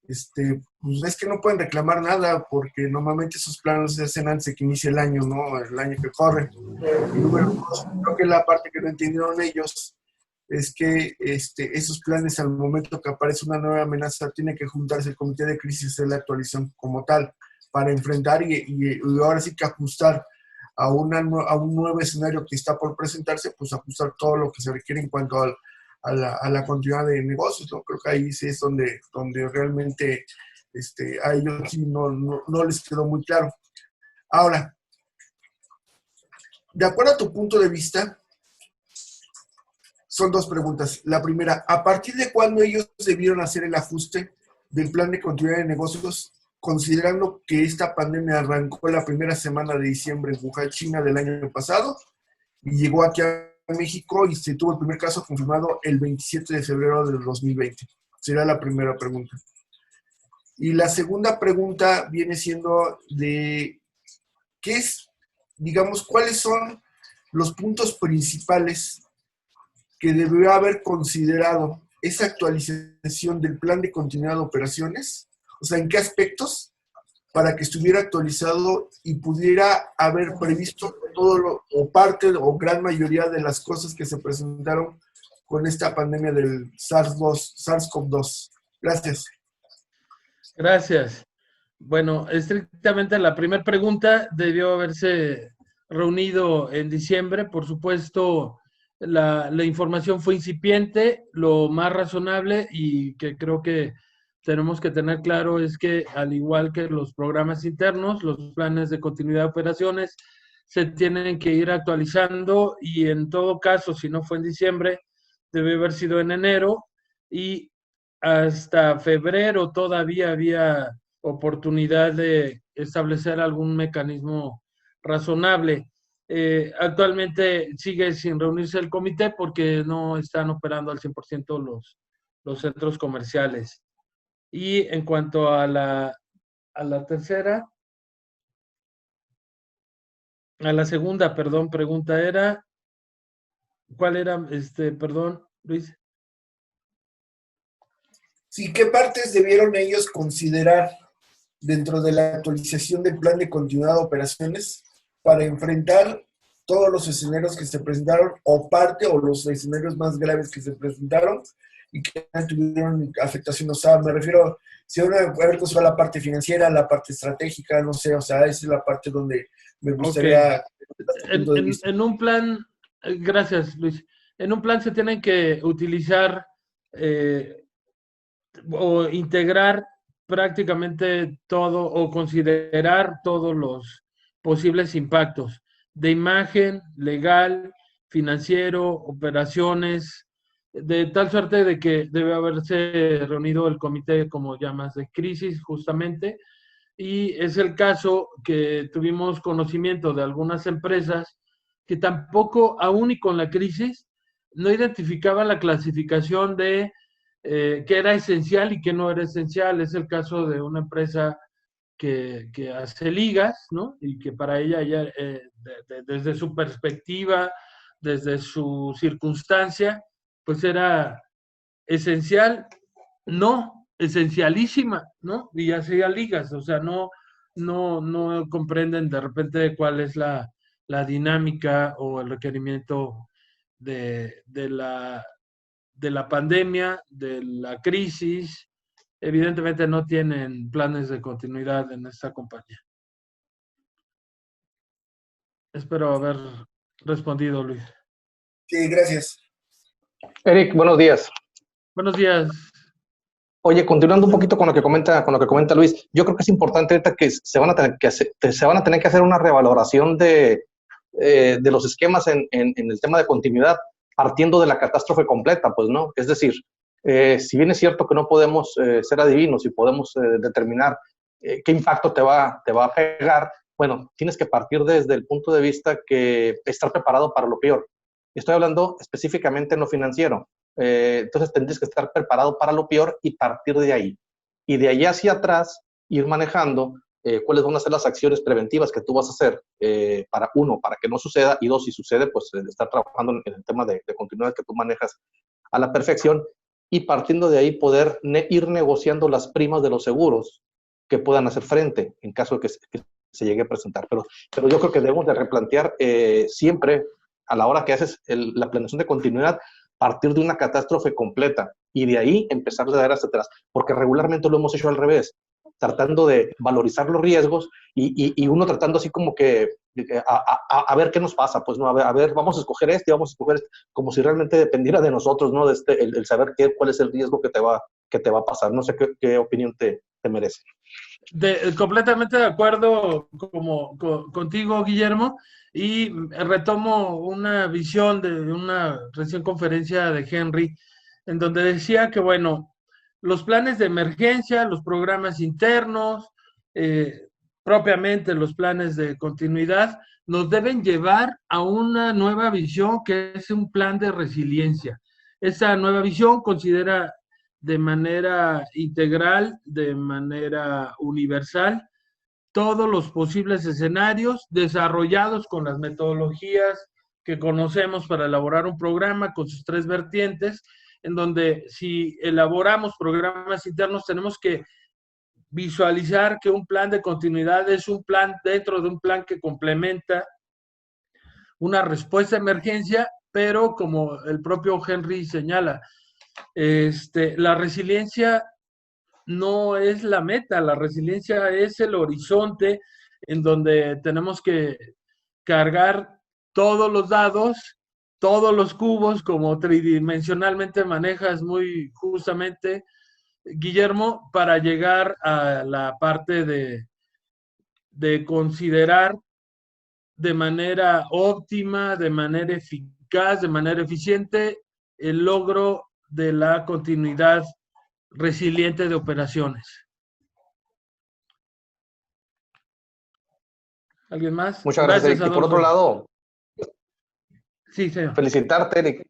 Pues es que no pueden reclamar nada porque normalmente esos planos se hacen antes de que inicie el año, ¿no? El año que corre. Y número 2, creo que la parte que no entendieron ellos es que esos planes, al momento que aparece una nueva amenaza, tiene que juntarse el comité de crisis de la actualización como tal para enfrentar y ahora sí que ajustar a un nuevo escenario que está por presentarse, pues ajustar todo lo que se requiere en cuanto a la continuidad de negocios, ¿no? Creo que ahí sí es donde realmente a ellos sí no les quedó muy claro. Ahora, de acuerdo a tu punto de vista, son dos preguntas. La primera, ¿a partir de cuándo ellos debieron hacer el ajuste del plan de continuidad de negocios, considerando que esta pandemia arrancó la primera semana de diciembre en Wuhan, China, del año pasado, y llegó aquí a México y se tuvo el primer caso confirmado el 27 de febrero del 2020? Será la primera pregunta. Y la segunda pregunta viene siendo de qué es, digamos, cuáles son los puntos principales que debió haber considerado esa actualización del plan de continuidad de operaciones, o sea, en qué aspectos, para que estuviera actualizado y pudiera haber previsto todo o parte o gran mayoría de las cosas que se presentaron con esta pandemia del SARS-CoV-2. Gracias. Gracias. Bueno, estrictamente la primera pregunta debió haberse reunido en diciembre. Por supuesto, la información fue incipiente, lo más razonable y que creo que tenemos que tener claro es que al igual que los programas internos, los planes de continuidad de operaciones se tienen que ir actualizando y en todo caso, si no fue en diciembre, debe haber sido en enero y hasta febrero todavía había oportunidad de establecer algún mecanismo razonable. Actualmente sigue sin reunirse el comité porque no están operando al 100% los centros comerciales. Y en cuanto a la tercera, a la segunda, perdón, pregunta era, ¿cuál era, perdón, Luis? Sí, ¿qué partes debieron ellos considerar dentro de la actualización del plan de continuidad de operaciones para enfrentar todos los escenarios que se presentaron o parte o los escenarios más graves que se presentaron y que tuvieron afectación? O sea, me refiero, si van a haber considerado la parte financiera, la parte estratégica, no sé, o sea, esa es la parte donde me gustaría en, en, en un plan, gracias Luis, en un plan se tienen que utilizar o integrar prácticamente todo o considerar todos los posibles impactos de imagen, legal, financiero, operaciones, de tal suerte de que debe haberse reunido el comité, como llamas, de crisis justamente, y es el caso que tuvimos conocimiento de algunas empresas que tampoco, aún y con la crisis, no identificaban la clasificación de qué era esencial y qué no era esencial. Es el caso de una empresa que hace ligas, ¿no? Y que para ella, ya, desde su perspectiva, desde su circunstancia, pues era esencial, no, esencialísima, ¿no? Y hacía ligas, o sea, no comprenden de repente cuál es la dinámica o el requerimiento de la pandemia, de la crisis. Evidentemente no tienen planes de continuidad en esta compañía. Espero haber respondido, Luis. Sí, gracias. Eric, buenos días. Buenos días. Oye, continuando un poquito con lo que comenta Luis, yo creo que es importante ahorita que se van a tener que hacer una revaloración de los esquemas en el tema de continuidad, partiendo de la catástrofe completa, pues, ¿no? Es decir, si bien es cierto que no podemos ser adivinos y podemos determinar qué impacto te va a pegar, bueno, tienes que partir desde el punto de vista que estar preparado para lo peor. Estoy hablando específicamente en lo financiero. Entonces tendrías que estar preparado para lo peor y partir de ahí. Y de ahí hacia atrás, ir manejando cuáles van a ser las acciones preventivas que tú vas a hacer para que no suceda, y dos, si sucede, pues estar trabajando en el tema de continuidad que tú manejas a la perfección, y partiendo de ahí poder ir negociando las primas de los seguros que puedan hacer frente en caso de que se llegue a presentar. Pero yo creo que debemos de replantear siempre, a la hora que haces la planeación de continuidad, partir de una catástrofe completa y de ahí empezar a dar hacia atrás, porque regularmente lo hemos hecho al revés, tratando de valorizar los riesgos y uno tratando así como que a ver qué nos pasa, pues no, a ver, vamos a escoger vamos a escoger este, como si realmente dependiera de nosotros, ¿no? De el saber cuál es el riesgo que te va a pasar. No sé qué opinión te merece. Completamente de acuerdo contigo, Guillermo, y retomo una visión de una recién conferencia de Henry, en donde decía que, bueno, los planes de emergencia, los programas internos, propiamente los planes de continuidad, nos deben llevar a una nueva visión que es un plan de resiliencia. Esa nueva visión considera de manera integral, de manera universal, todos los posibles escenarios desarrollados con las metodologías que conocemos para elaborar un programa con sus tres vertientes, en donde si elaboramos programas internos tenemos que visualizar que un plan de continuidad es un plan dentro de un plan que complementa una respuesta a emergencia, pero como el propio Henry señala, la resiliencia no es la meta, la resiliencia es el horizonte en donde tenemos que cargar todos los dados, todos los cubos, como tridimensionalmente manejas muy justamente, Guillermo, para llegar a la parte de considerar de manera óptima, de manera eficaz, de manera eficiente, el logro de la continuidad resiliente de operaciones. ¿Alguien más? Muchas gracias, Eric. Y por otro lado, sí, señor. Felicitarte, Eric,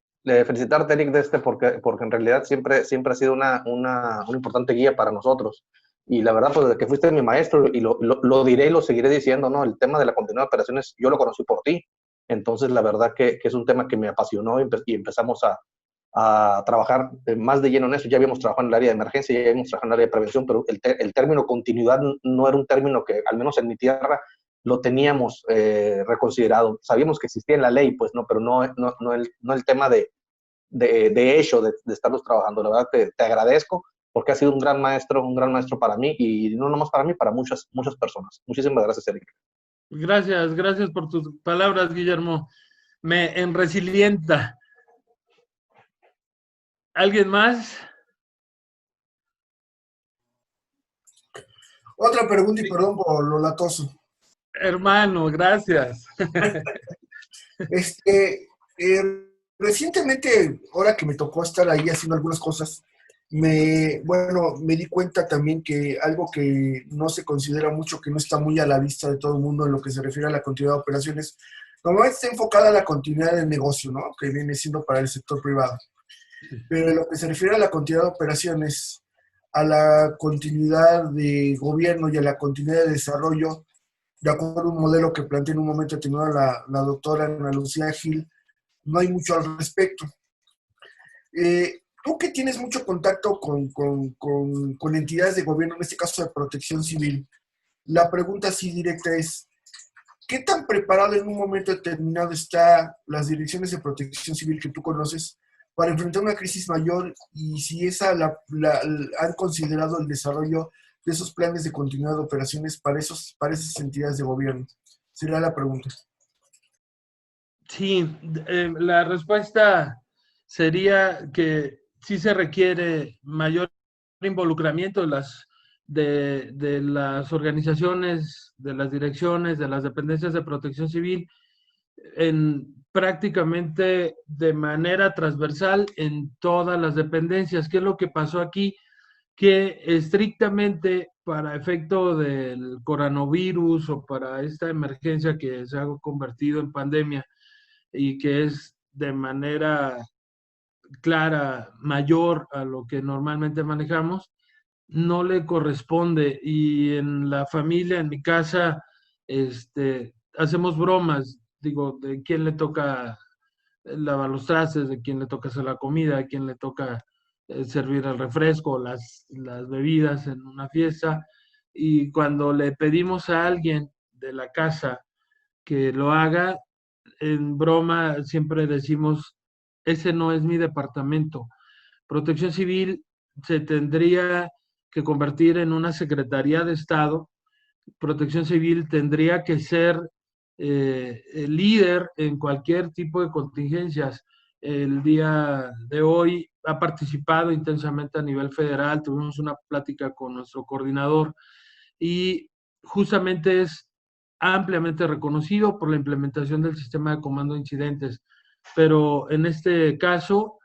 porque en realidad siempre ha sido una importante guía para nosotros. Y la verdad, pues desde que fuiste mi maestro, y lo diré y lo seguiré diciendo, ¿no? El tema de la continuidad de operaciones, yo lo conocí por ti. Entonces, la verdad que es un tema que me apasionó y empezamos a trabajar más de lleno en eso. Ya habíamos trabajado en el área de emergencia, ya habíamos trabajado en el área de prevención, pero el término continuidad no era un término que, al menos en mi tierra, lo teníamos reconsiderado. Sabíamos que existía en la ley, pues no, pero no el tema de hecho de estarlos trabajando. La verdad te agradezco porque has sido un gran maestro para mí y no nomás para mí, para muchas personas. Muchísimas gracias, Eric. Gracias por tus palabras, Guillermo. Me enresilienta. ¿Alguien más? Otra pregunta y perdón por lo latoso. Hermano, gracias. Recientemente, ahora que me tocó estar ahí haciendo algunas cosas, me di cuenta también que algo que no se considera mucho, que no está muy a la vista de todo el mundo en lo que se refiere a la continuidad de operaciones, normalmente está enfocada a la continuidad del negocio, ¿no? Que viene siendo para el sector privado. Pero en lo que se refiere a la continuidad de operaciones, a la continuidad de gobierno y a la continuidad de desarrollo, de acuerdo a un modelo que planteó en un momento determinado la doctora Ana Lucía Gil, no hay mucho al respecto. Tú que tienes mucho contacto con entidades de gobierno, en este caso de protección civil, la pregunta así directa es, ¿qué tan preparado en un momento determinado están las direcciones de protección civil que tú conoces para enfrentar una crisis mayor y si han considerado el desarrollo de esos planes de continuidad de operaciones para esas entidades de gobierno? Sería la pregunta. Sí, la respuesta sería que sí se requiere mayor involucramiento de las organizaciones, de las direcciones, de las dependencias de protección civil en prácticamente de manera transversal en todas las dependencias. ¿Qué es lo que pasó aquí? Que estrictamente para efecto del coronavirus o para esta emergencia que se ha convertido en pandemia y que es de manera clara mayor a lo que normalmente manejamos, no le corresponde. Y en la familia, en mi casa, hacemos bromas, digo, de quién le toca lavar los trastes, de quién le toca hacer la comida, de quién le toca servir el refresco, las bebidas en una fiesta. Y cuando le pedimos a alguien de la casa que lo haga, en broma siempre decimos ese no es mi departamento. Protección Civil se tendría que convertir en una Secretaría de Estado. Protección Civil tendría que ser el líder en cualquier tipo de contingencias. El día de hoy ha participado intensamente a nivel federal, tuvimos una plática con nuestro coordinador y justamente es ampliamente reconocido por la implementación del sistema de comando de incidentes. Pero en este caso,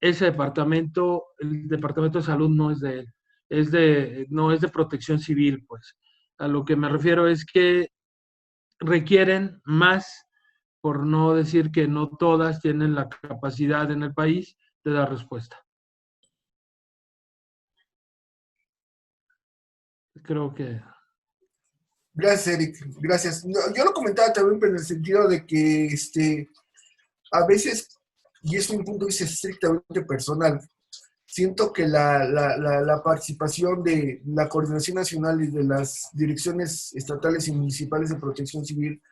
ese departamento, el departamento de salud no es de él, no es de protección civil, pues. A lo que me refiero es que requieren más, por no decir que no todas tienen la capacidad en el país de dar respuesta. Creo que... Gracias, Eric. Gracias. No, yo lo comentaba también, pero en el sentido de que a veces, y es un punto de vista estrictamente personal, siento que la participación de la Coordinación Nacional y de las direcciones estatales y municipales de protección civil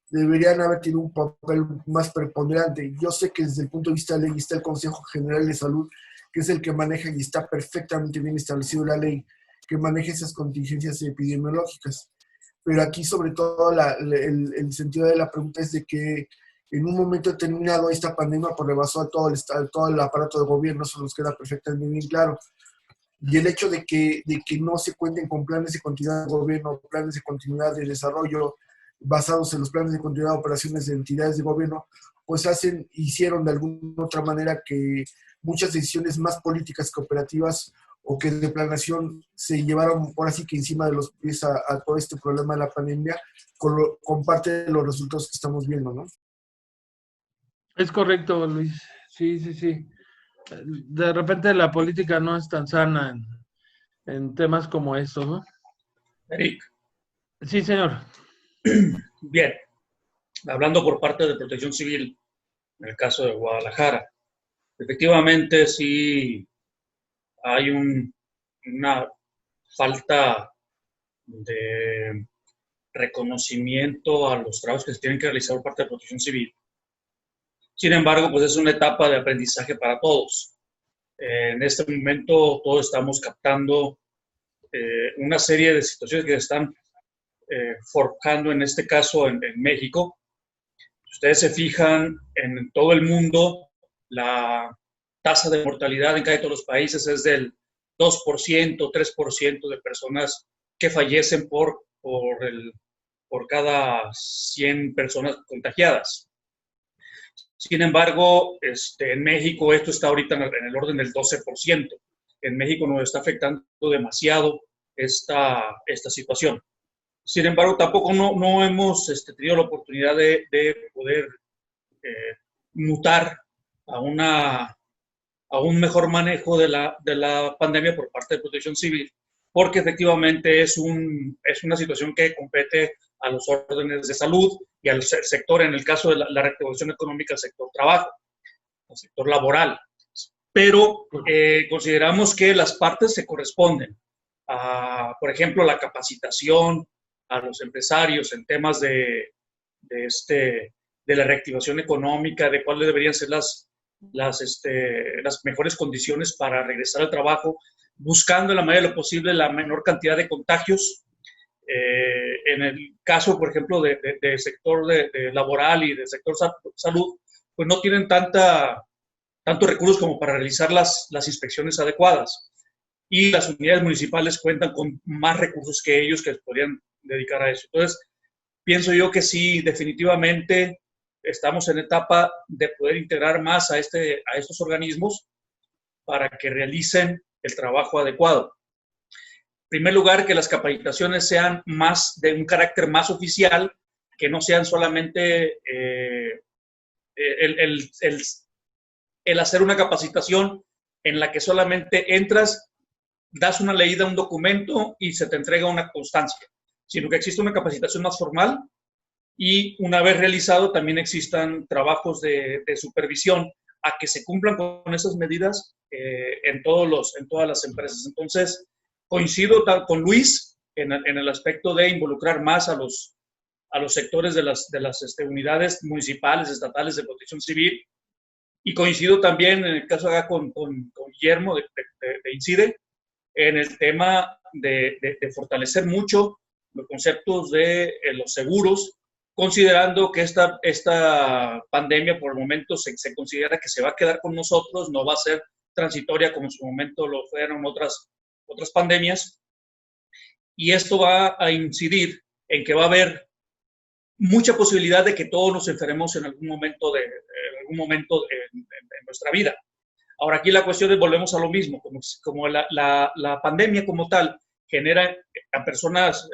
deberían haber tenido un papel más preponderante. Yo sé que desde el punto de vista de ley está el Consejo General de Salud, que es el que maneja y está perfectamente bien establecido la ley, que maneja esas contingencias epidemiológicas. Pero aquí sobre todo el sentido de la pregunta es de que en un momento determinado esta pandemia pues rebasó a todo el aparato de gobierno, eso nos queda perfectamente bien claro. Y el hecho de que no se cuenten con planes de continuidad de gobierno, planes de continuidad de desarrollo basados en los planes de continuidad de operaciones de entidades de gobierno, pues hicieron de alguna otra manera que muchas decisiones más políticas que operativas o que de planeación se llevaron por así que encima de los pies a todo este problema de la pandemia con parte de los resultados que estamos viendo, ¿no? Es correcto, Luis. Sí, sí, sí. De repente la política no es tan sana en temas como estos, ¿no? Eric. Sí, señor. Bien. Hablando por parte de Protección Civil, en el caso de Guadalajara, efectivamente sí hay una falta de reconocimiento a los trabajos que se tienen que realizar por parte de Protección Civil. Sin embargo, pues es una etapa de aprendizaje para todos. En este momento todos estamos captando una serie de situaciones que se están forjando, en este caso en México. Ustedes se fijan en todo el mundo, la tasa de mortalidad en cada uno de los países es del 2%, 3% de personas que fallecen por cada 100 personas contagiadas. Sin embargo, en México esto está ahorita en el orden del 12%. En México nos está afectando demasiado esta situación. Sin embargo, tampoco no hemos tenido la oportunidad de poder mutar a un mejor manejo de la pandemia por parte de Protección Civil, porque efectivamente es una situación que compete a los órdenes de salud y al sector, en el caso de la reactivación económica, al sector trabajo, al sector laboral. Pero consideramos que las partes se corresponden. Por ejemplo, la capacitación a los empresarios en temas de la reactivación económica, de cuáles deberían ser las mejores condiciones para regresar al trabajo, buscando en la medida de lo posible la menor cantidad de contagios. En el caso, por ejemplo, del sector laboral y del sector salud, pues no tienen tantos recursos como para realizar las inspecciones adecuadas. Y las unidades municipales cuentan con más recursos que ellos que podrían dedicar a eso. Entonces, pienso yo que sí, definitivamente estamos en etapa de poder integrar más a estos organismos para que realicen el trabajo adecuado. En primer lugar, que las capacitaciones sean más de un carácter más oficial, que no sean solamente el hacer una capacitación en la que solamente entras, das una leída a un documento y se te entrega una constancia, sino que existe una capacitación más formal y una vez realizado también existan trabajos de supervisión a que se cumplan con esas medidas en todas las empresas. Entonces, coincido con Luis en el aspecto de involucrar más a los sectores de las unidades municipales, estatales de protección civil Y coincido también en el caso acá con Guillermo de Incide, en el tema de fortalecer mucho los conceptos de los seguros, considerando que esta pandemia por el momento se considera que se va a quedar con nosotros, no va a ser transitoria como en su momento lo fueron otras pandemias, y esto va a incidir en que va a haber mucha posibilidad de que todos nos enfermemos en algún momento en nuestra vida. Ahora aquí la cuestión es, volvemos a lo mismo, como la pandemia como tal genera a personas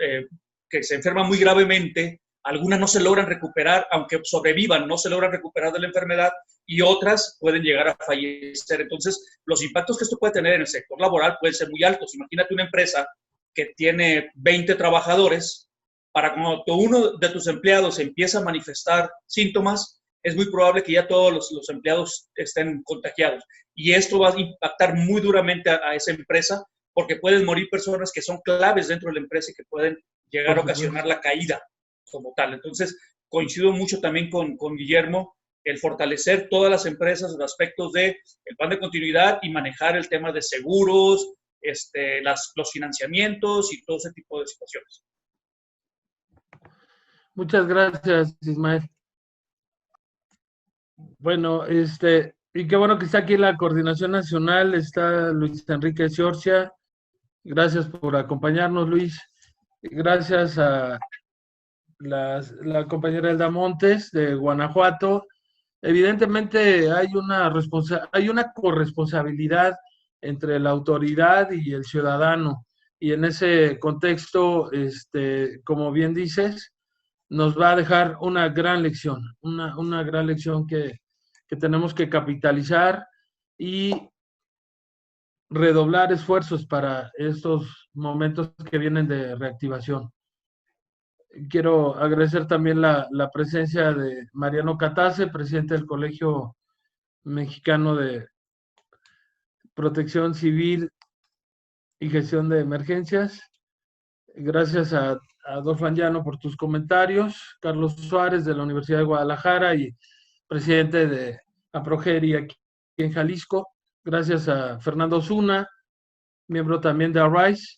que se enferman muy gravemente, algunas no se logran recuperar, aunque sobrevivan, no se logran recuperar de la enfermedad, y otras pueden llegar a fallecer. Entonces, los impactos que esto puede tener en el sector laboral pueden ser muy altos. Imagínate una empresa que tiene 20 trabajadores, para cuando uno de tus empleados empieza a manifestar síntomas, es muy probable que ya todos los empleados estén contagiados. Y esto va a impactar muy duramente a esa empresa, porque pueden morir personas que son claves dentro de la empresa y que pueden llegar a ocasionar la caída como tal. Entonces, coincido mucho también con Guillermo, el fortalecer todas las empresas en aspectos de el plan de continuidad y manejar el tema de seguros, los financiamientos y todo ese tipo de situaciones. Muchas gracias, Ismael. Bueno, y qué bueno que está aquí la Coordinación Nacional, está Luis Enrique Ciorcia. Gracias por acompañarnos, Luis. Gracias a la compañera Elda Montes de Guanajuato. Evidentemente hay una corresponsabilidad entre la autoridad y el ciudadano. Y en ese contexto, como bien dices, nos va a dejar una gran lección, una gran lección que tenemos que capitalizar y redoblar esfuerzos para estos momentos que vienen de reactivación. Quiero agradecer también la presencia de Mariano Catace, presidente del Colegio Mexicano de Protección Civil y Gestión de Emergencias. Gracias a Adolfo Anguiano por tus comentarios. Carlos Suárez de la Universidad de Guadalajara y presidente de APROGERI aquí en Jalisco. Gracias a Fernando Osuna, miembro también de ARISE.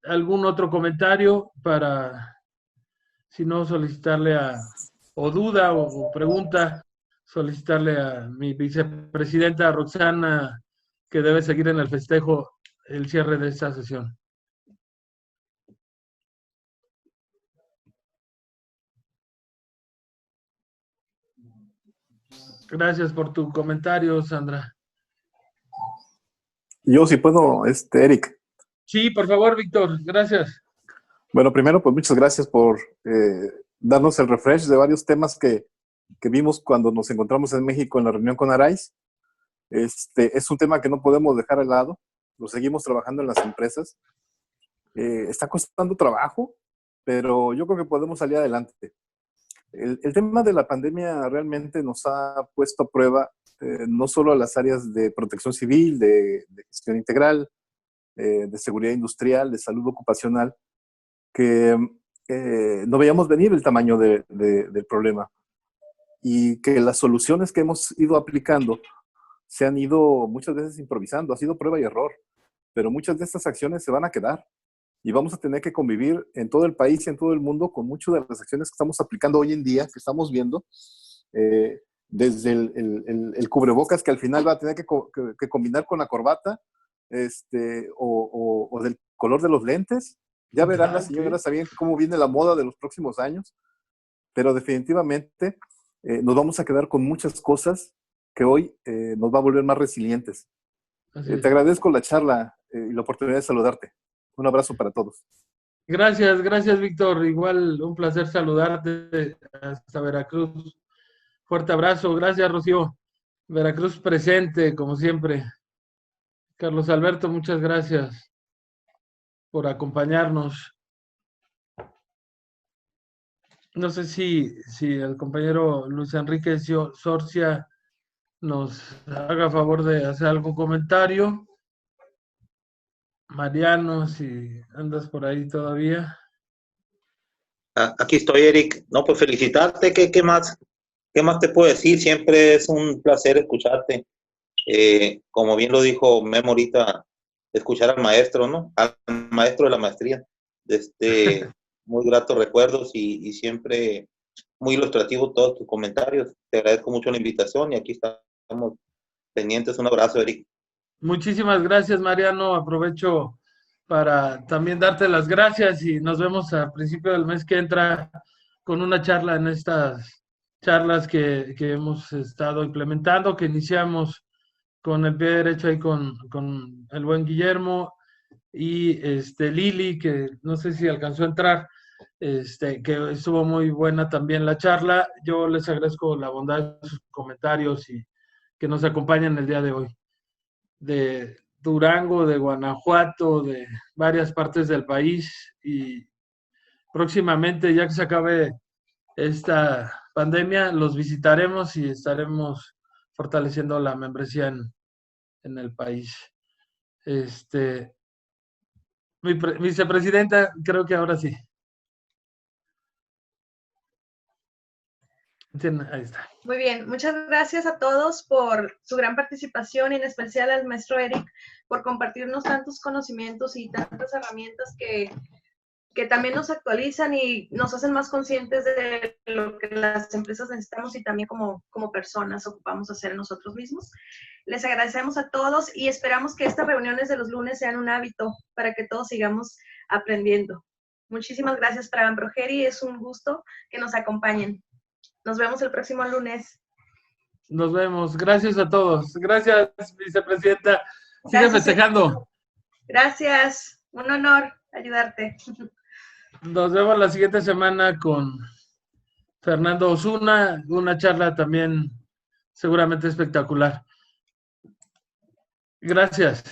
¿Algún otro comentario para, si no, solicitarle o duda o pregunta, solicitarle a mi vicepresidenta Roxana, que debe seguir en el festejo, el cierre de esta sesión? Gracias por tu comentario, Sandra. Yo sí puedo, Eric. Sí, por favor, Víctor, gracias. Bueno, primero, pues muchas gracias por darnos el refresh de varios temas que vimos cuando nos encontramos en México en la reunión con ARISE. Es un tema que no podemos dejar al lado, lo seguimos trabajando en las empresas. Está costando trabajo, pero yo creo que podemos salir adelante. El tema de la pandemia realmente nos ha puesto a prueba no solo a las áreas de protección civil, de gestión integral, de seguridad industrial, de salud ocupacional, que no veíamos venir el tamaño del problema y que las soluciones que hemos ido aplicando se han ido muchas veces improvisando, ha sido prueba y error, pero muchas de estas acciones se van a quedar y vamos a tener que convivir en todo el país y en todo el mundo con muchas de las acciones que estamos aplicando hoy en día, que estamos viendo, desde el cubrebocas que al final va a tener que combinar con la corbata, o del color de los lentes. Ya verán las señoras sabiendo cómo viene la moda de los próximos años, pero definitivamente nos vamos a quedar con muchas cosas que hoy nos va a volver más resilientes. Te agradezco la charla y la oportunidad de saludarte. Un abrazo para todos. Gracias, Víctor. Igual un placer saludarte hasta Veracruz. Fuerte abrazo. Gracias, Rocío. Veracruz presente, como siempre. Carlos Alberto, muchas gracias por acompañarnos. No sé si el compañero Luis Enrique Ciorcia nos haga favor de hacer algún comentario. Mariano, si andas por ahí todavía. Aquí estoy, Eric. No, pues felicitarte. ¿Qué más? ¿Qué más te puedo decir? Siempre es un placer escucharte. Como bien lo dijo Memo ahorita, escuchar al maestro, ¿no? Al maestro de la maestría. Muy gratos recuerdos y siempre muy ilustrativo todos tus comentarios. Te agradezco mucho la invitación y aquí estamos pendientes. Un abrazo, Eric. Muchísimas gracias, Mariano. Aprovecho para también darte las gracias y nos vemos a principio del mes que entra con una charla en estas charlas que hemos estado implementando, que iniciamos con el pie derecho ahí con el buen Guillermo y Lili, que no sé si alcanzó a entrar, que estuvo muy buena también la charla. Yo les agradezco la bondad de sus comentarios y que nos acompañan el día de hoy. De Durango, de Guanajuato, de varias partes del país, y próximamente, ya que se acabe esta pandemia, los visitaremos y estaremos fortaleciendo la membresía en el país. Vicepresidenta, creo que ahora sí. Ahí está. Muy bien, muchas gracias a todos por su gran participación y en especial al maestro Eric por compartirnos tantos conocimientos y tantas herramientas que también nos actualizan y nos hacen más conscientes de lo que las empresas necesitamos y también como personas ocupamos hacer nosotros mismos. Les agradecemos a todos y esperamos que estas reuniones de los lunes sean un hábito para que todos sigamos aprendiendo. Muchísimas gracias, Fragan Brogeri. Es un gusto que nos acompañen. Nos vemos el próximo lunes. Nos vemos. Gracias a todos. Gracias, vicepresidenta. Sigue festejando. Gracias. Un honor ayudarte. Nos vemos la siguiente semana con Fernando Osuna, una charla también seguramente espectacular. Gracias.